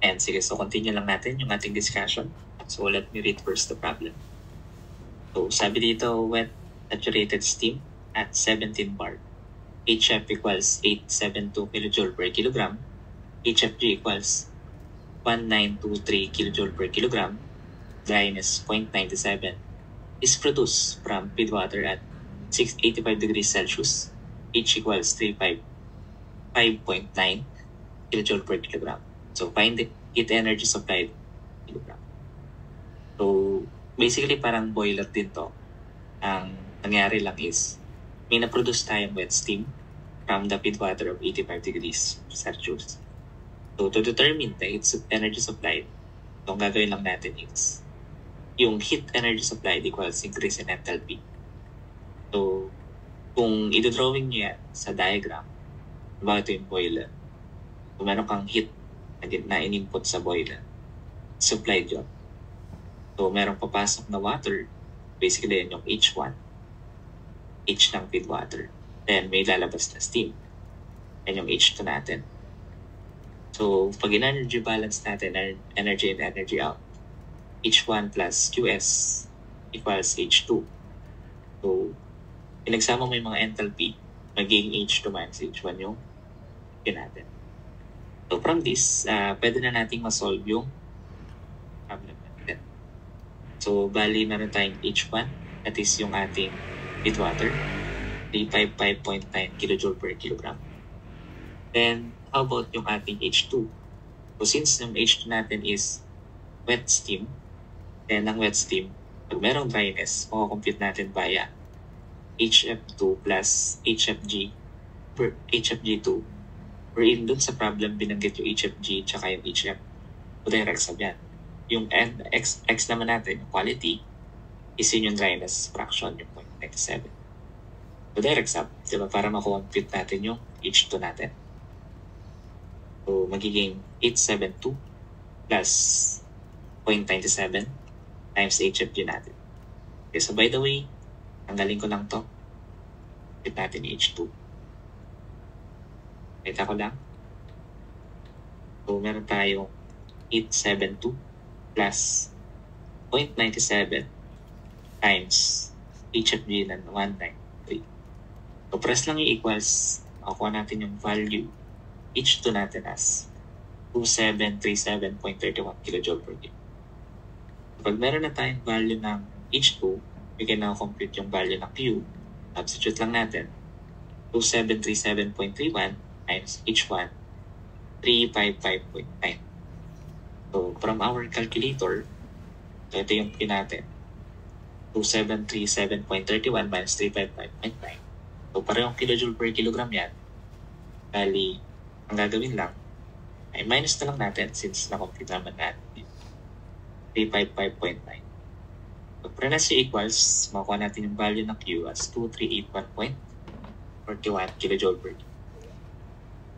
And sige, so continue lang natin yung ating discussion. So let me read first the problem. So sabi dito, wet saturated steam at 17 bar. HF equals 872 kJ per kilogram. HFG equals 1923 kJ per kilogram. Dryness 0.97 is produced from feedwater at 685 degrees Celsius. H equals 5.9 kJ per kilogram. So find the heat energy supplied kilogram. So basically parang boiler din to. Ang nangyari lang is may na-produce tayong wet steam from the feedwater of 85 degrees Celsius. So to determine the heat energy supplied, ang gagawin lang natin is yung heat energy supplied equals increase in enthalpy. So kung i-drawing nyo yan sa diagram, bakit ito yung boiler? Kung meron kang heat na in-input sa boiler, supplied yun. So merong papasok na water, basically yan yung H1, H ng feed water. Then may lalabas na steam, yan yung H2 natin. So pag in-energy balance natin, energy in, energy out, H1 plus QS equals H2. So pinagsama mo yung mga enthalpy, magiging H2 minus H1 yung yun natin. So from this, pwede na nating ma-solve yung problem natin. So bali meron tayong H1, that is yung ating feedwater, 355.9 kJ per kilogram. Then how about yung ating H2? So since yung H2 natin is wet steam, then ang wet steam, pag merong dryness, makakompute natin via HF2 plus HFG per HFG2. Wherein dun sa problem binanggit yung HFG tsaka yung HF. So direct sub yan. Yung X naman natin, yung quality, is yun yung dryness fraction, yung 0.97. So direct sub, diba, para makompute natin yung H2 natin. So magiging 872 plus 0.97 times HFG natin. Okay, so by the way, tanggalin ko lang to. Compute natin H2. Kita ko lang. So meron tayong 872 plus 0.97 times HFG na 193. So press lang yung equals. Makuha natin yung value H2 natin as 2737.31 kJ per kilo. Pag meron na tayong value ng H2, we can now compute yung value ng Q. Substitute lang natin. 2737.31 times H1, 355.9. So from our calculator, so ito yung Q natin. 2737.31 minus 355.9. So parehong kilojoule per kilogram yan. Bali, ang gagawin lang, ay minus na lang natin since na-compute naman natin. 355.9. So prenas yung equals, makuha natin yung value ng Q as 2381.41 kilojoule per kilogram.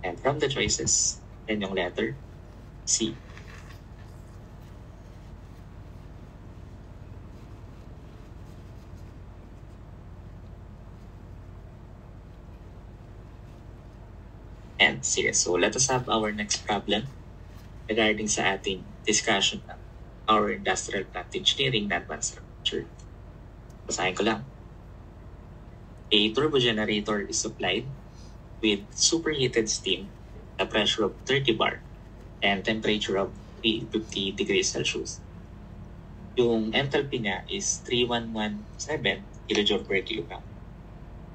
And from the choices, then yung letter C. And sige, so let us have our next problem regarding sa ating discussion ng our industrial plant engineering na advanced structure. Basahin ko lang. A turbo generator is supplied with superheated steam at a pressure of 30 bar and temperature of 350 degrees Celsius. Yung enthalpy niya is 3117 kJ per kilogram.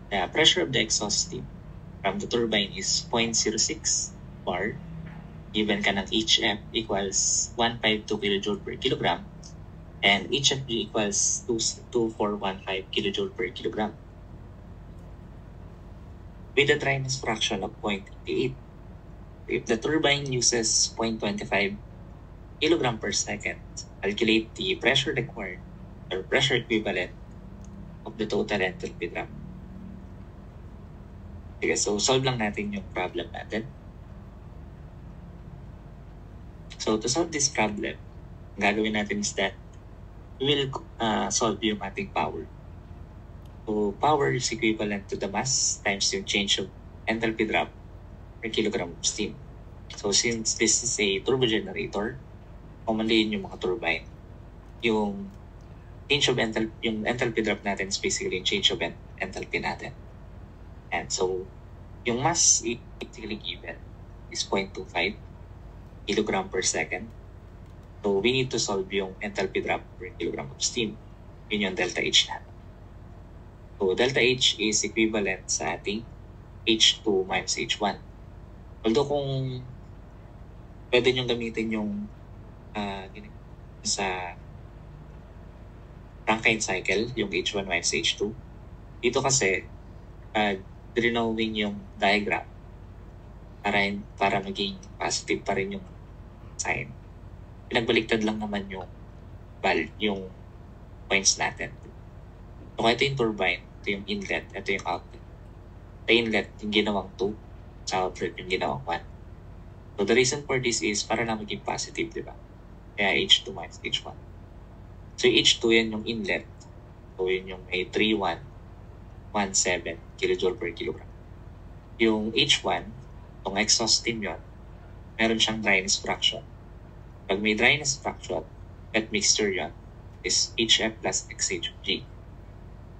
The pressure of the exhaust steam from the turbine is 0.06 bar. Given ka ng HF equals 152 kJ per kilogram and HFG equals 2415 kJ per kilogram. With a dryness fraction of 0.88. If the turbine uses 0.25 kg per second, calculate the pressure required or pressure equivalent of the total enthalpy drop. Okay, so solve lang natin yung problem natin. So to solve this problem, ang gagawin natin is that we will solve yung ating power. So power is equivalent to the mass times yung change of enthalpy drop per kilogram of steam. So since this is a turbo generator, commonly yun yung mga turbine. Yung change of enthalpy, yung enthalpy drop natin is basically yung change of enthalpy natin. And so, yung mass basically given is 0.25 kilogram per second. So we need to solve yung enthalpy drop per kilogram of steam. Yun yung delta H natin. So delta H is equivalent sa ating H2 minus H1. Although kung pwede nyo gamitin yung sa Rankine cycle, yung H1 minus H2. Dito kasi, drawing yung diagram para maging positive pa rin yung sign. Pinagbaliktad lang naman yung points natin. So, ito yung turbine, ito yung inlet, ito yung outlet. Sa inlet, yung ginawang 2, sa outlet, yung ginawang 1. So, the reason for this is para lang maging positive, di ba? Kaya H2 minus H1. So, H2 yan yung inlet. So, yun yung may 3,117 kilojoule per kilogram. Yung H1, itong exhaust steam yun, meron siyang dryness fraction. Pag may dryness fraction, that mixture yun is HF plus XHG.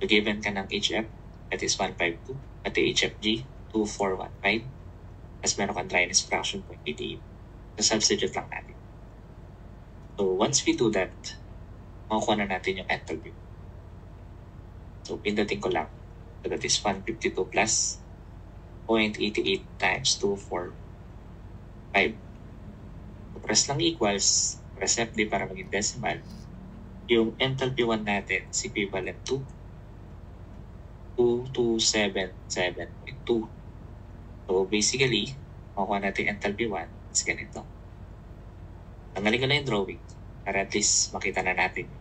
So, given ka ng HF, that is 152, at the HFG, 2415, as meron kang dryness fraction 0.88. So, substitute lang natin. So, once we do that, makukuha na natin yung enthalpy. So, pindutin ko lang. So, that is 152 plus 0.88 times 245. So, press lang equals, press FD para maging decimal. Yung enthalpy 1 natin is equivalent to 2277.2. So, basically, makukuha natin enthalpy 1 is ganito. Tanggalin ko na yung drawing para at least makita na natin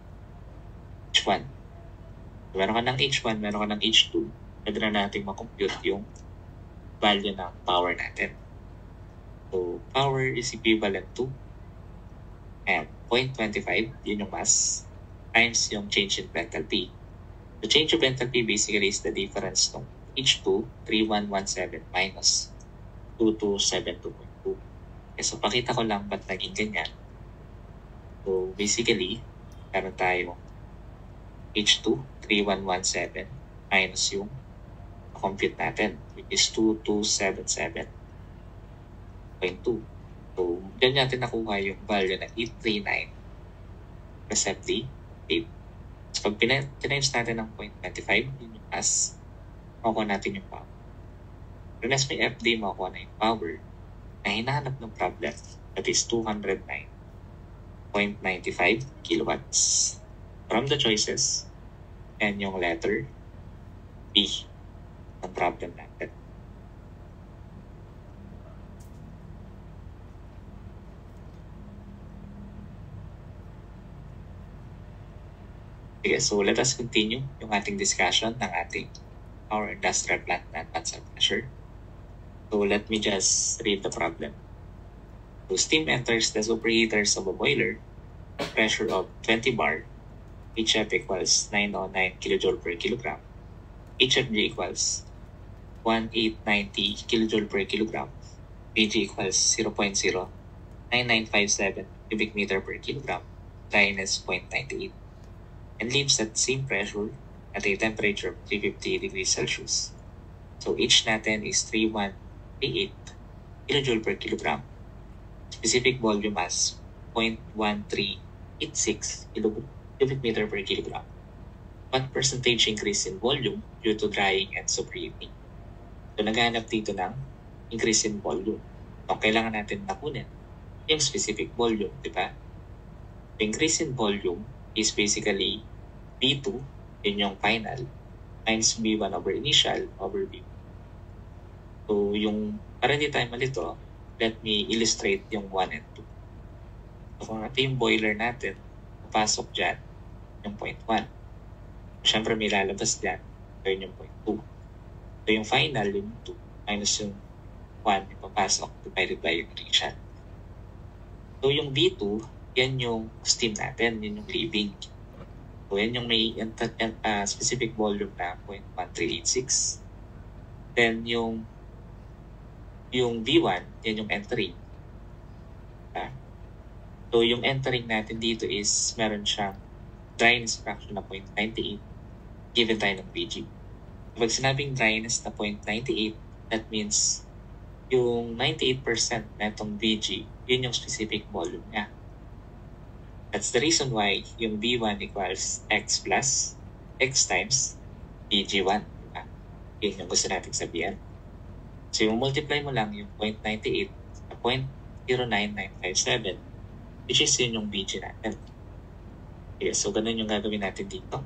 H1. Meron ka ng H1, meron ka ng H2, pwede na natin makompute yung value ng power natin. So, power is equivalent to 0.25, yun yung mass, times yung change in enthalpy. The change of enthalpy basically is the difference ng H2, 3117 minus 2272.2. Okay, so, pakita ko lang ba't naging ganyan. So, basically, meron tayo H2, 3117 minus yung compute natin, which is 2277.2. So, dyan natin nakuha yung value na 839 presently 8. So, pag times natin ng 0.25, yun yung as, makuha natin yung power. Unless may FD, makuha na yung power na hinahanap ng problem, that is 209.95 kilowatts. From the choices, and yung letter B ng problem natin. Okay, so let us continue yung ating discussion ng ating power industrial plant na advanced pressure. So let me just read the problem. So steam enters the superheaters of a boiler at pressure of 20 bar, HF equals 909 kilojoule per kilogram, HFG equals 1890 kilojoule per kilogram, Pg equals 0.09957 cubic meter per kilogram, dryness 0.98, and leaves at same pressure at a temperature of 350 degrees Celsius. So H natin is 3138 kilojoule per kilogram. Specific volume mass 0.1386 cubic meter per kilogram. What percentage increase in volume due to drying and superheating? So naghanap dito ng increase in volume. So kailangan natin nakunin yung specific volume, di ba? The increase in volume is basically B2, yun yung final, times B1 over initial over B1. So yung, para hindi tayo malito, let me illustrate yung 1 and 2. So kung ito yung boiler natin, papasok dyan yung 0.1. Siyempre may lalabas dyan, yun yung 0.2. So yung final, yung 2, minus yung 1, yung papasok, divided by yung initial. So yung B2, yan yung steam natin, yun yung leaving. So yan yung may specific volume na 0.1386. Then yung B1, yan yung entry. So yung entering natin dito is meron siyang dryness fraction na 0.98 given tayo ng VG. Pag sinabing dryness na 0.98, that means yung 98% na itong VG, yun yung specific volume niya. That's the reason why yung V1 equals X plus X times VG1. Diba? Yun yung gusto natin sabihin. So yung multiply mo lang yung 0.98 sa 0.09957, which is yun yung VG natin. Okay, so ganun yung gagawin natin dito.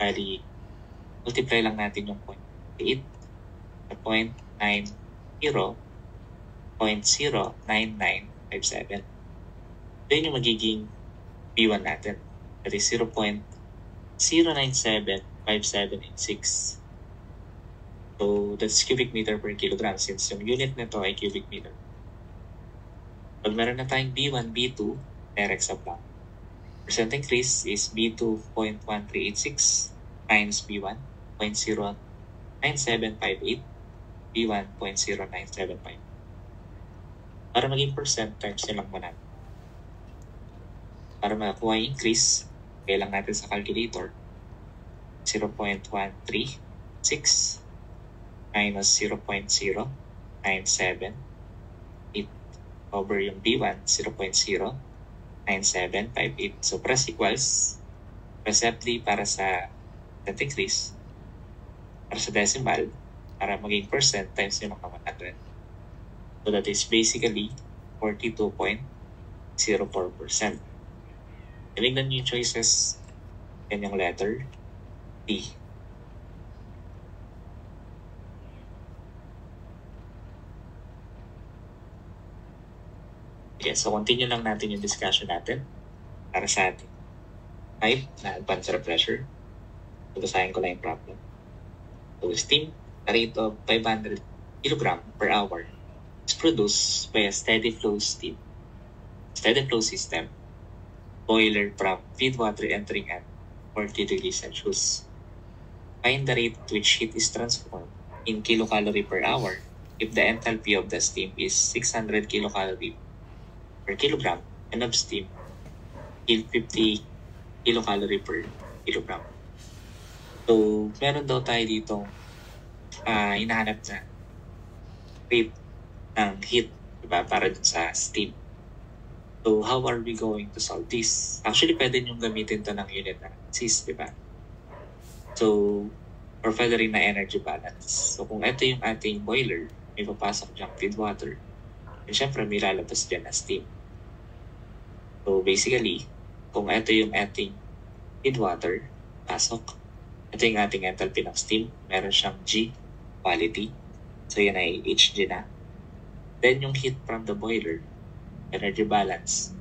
Bali, multiply lang natin yung 0.8 sa 0.9957. Then yung magiging V1 natin. That is 0.0975786. So that's cubic meter per kilogram since yung unit nito ay cubic meter. Pag meron na tayong B1, B2, direct sub lang. Percent increase is B2 0.1386 times B1 0.09758, B1 0.0975. Para maging percent times nyo lang muna. Para makakuha yung increase, kailang natin sa calculator 0.136 minus 0.0978 over yung B1 0.09758. So press equals, press F3 para sa percent increase, para sa decimal, para maging percent times yung mga 100. So that is basically 42.04%. Tingnan nyo yung choices. Yan yung letter D. Okay, so continue lang natin yung discussion natin para sa ating type na advanced air pressure. So, basahin ko lang yung problem. So, steam, a rate of 500 kg per hour is produced by a steady flow system, boiler from feed water entering at 40 degrees Celsius. Find the rate at which heat is transformed in kilocalorie per hour if the enthalpy of the steam is 600 kilocalorie per kilogram and of steam 50 kilocalorie per kilogram. So, meron daw tayo dito hinahanap na rate ng heat, diba, para dun sa steam. So, how are we going to solve this? Actually, pwede nyo gamitin to ng unit analysis, diba? So, or pwede rin na energy balance. So, kung ito yung ating boiler, may papasok dyang feed water, and syempre may lalabas dyan na steam. So, basically, kung ito yung ating feed water, pasok, ito yung ating enthalpy ng steam, meron siyang G, quality. So, yan ay HG na. Then, yung heat from the boiler, energy balance,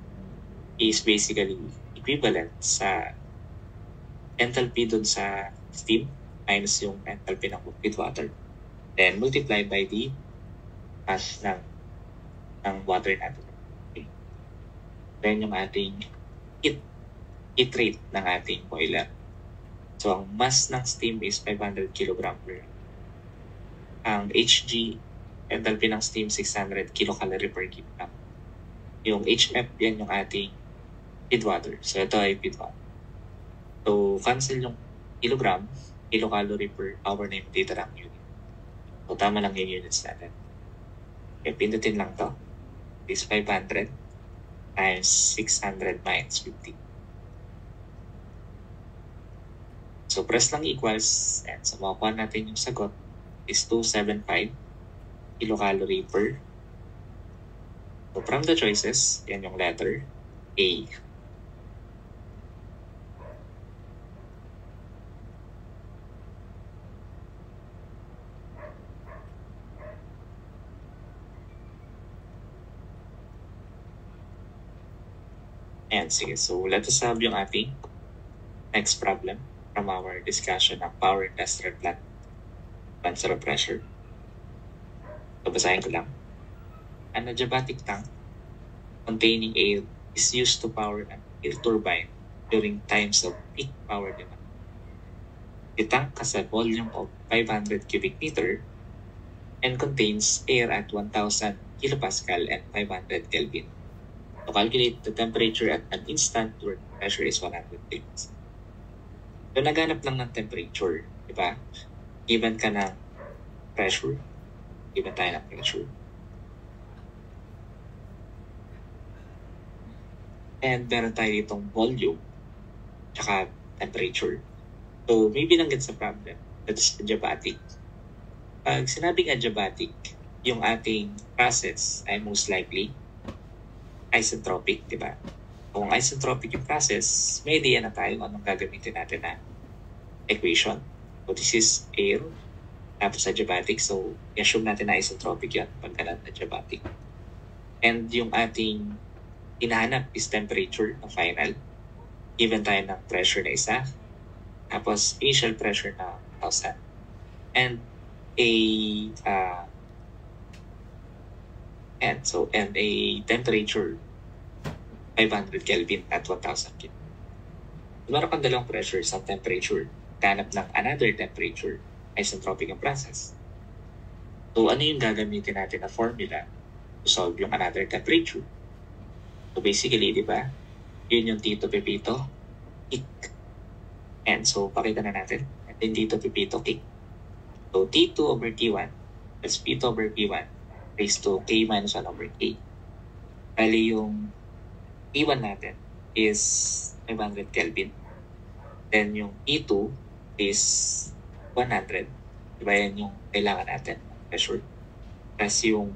is basically equivalent sa enthalpy dun sa steam minus yung enthalpy ng feed water. Then, multiply by the mass ng water natin. Okay. Then, yung ating heat rate ng ating boiler. So, ang mass ng steam is 500 kg per. Ang HG, enthalpy ng steam, 600 kilocalorie per kilogram. Yung HF, yan yung ating feed water. So, ito ay feed water. So, cancel yung kilogram, kilocalorie per hour na yung data ng unit. So, tama lang yung units natin. Okay, pindutin lang to. Is 500 times 600 minus 50. So, press lang equals, and so makukuha natin yung sagot is 275 kilocalorie per. So, from the choices, yan yung letter A. And sige, so let us solve yung ating next problem from our discussion ng power industrial plant advanced air pressure. So, basahin ko lang. An adiabatic tank containing air is used to power an air turbine during times of peak power demand. The tank has a volume of 500 cubic meter and contains air at 1000 kilopascal and 500 Kelvin. To calculate the temperature at an instant where pressure is 100 degrees. So, naghanap lang ng temperature, di ba? Given ka ng pressure. Given tayo ng pressure. And meron tayo ditong volume tsaka temperature. So, may binanggit sa problem. That's adiabatic. Pag sinabing adiabatic, yung ating process ay most likely isentropic, di ba? Kung isentropic yung process, may idea na tayo anong gagamitin natin na equation. So, this is air, tapos adiabatic. So, i-assume natin na isentropic yan pag ganun adiabatic. And yung ating hinahanap is temperature na final. Given tayo ng pressure na isa, tapos initial pressure na 1,000. And a temperature 500 Kelvin at 1,000 Kelvin. Meron kang dalawang pressure sa temperature. Ganap ng another temperature, isentropic ang process. So, ano yung gagamitin natin na formula to solve yung another temperature? So, basically, di ba, yun yung Tito Pepito, kick. And so, pakita na natin. And then Tito Pepito, kick. So, T2 over T1 plus P2 over P1 raised to K minus 1 over K. Bali yung P1 natin is 500 Kelvin. Then yung P2 is 100. Diba yan yung kailangan natin pressure. Plus yung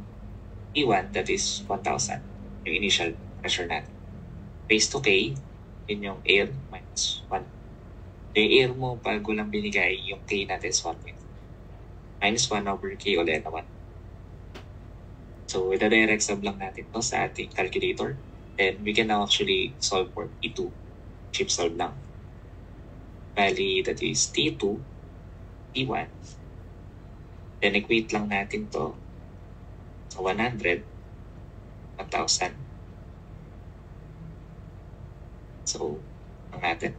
P1 that is 1,000. Yung initial pressure natin. Raised to K, yun yung air minus 1. Yung air mo pag walang binigay, yung K natin is 1. Minus 1 over K ulit na 1. So, ida-direct sub lang natin to sa ating calculator. And we can now actually solve for T2. Chip solve lang. Bali, that is T2, T1. Then, equate lang natin to sa 100, 1,000. So, ang natin.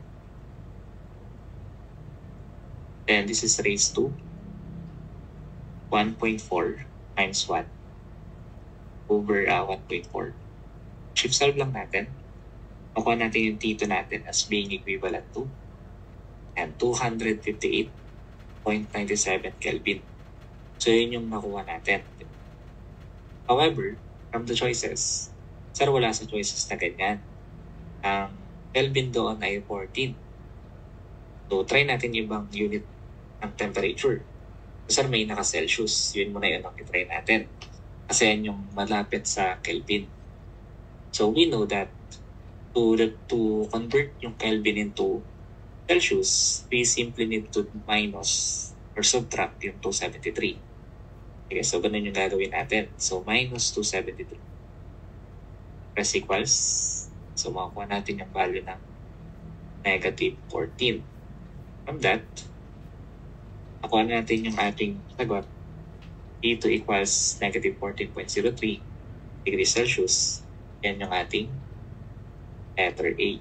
Then, this is raised to 1.4 times 1 over 1.4. Shift solve lang natin. Makuha natin yung T2 natin as being equivalent to and 258.97 Kelvin. So, yun yung nakuha natin. However, from the choices, sir, wala sa choices na ganyan. Ang Kelvin doon ay 14. So, try natin yung ibang unit ng temperature. So, sir, may naka-Celsius. Yun muna yun ang itry natin. Kasi yan yung malapit sa Kelvin. So, we know that to convert yung Kelvin into Celsius, we simply need to minus or subtract yung 273. Okay, so ganun yung gagawin natin. So, minus 273. Press equals. So, makakuha natin yung value ng negative 14. From that, nakuha natin yung ating sagot. T2 equals negative 14.03 degrees Celsius. Yan yung ating letter A.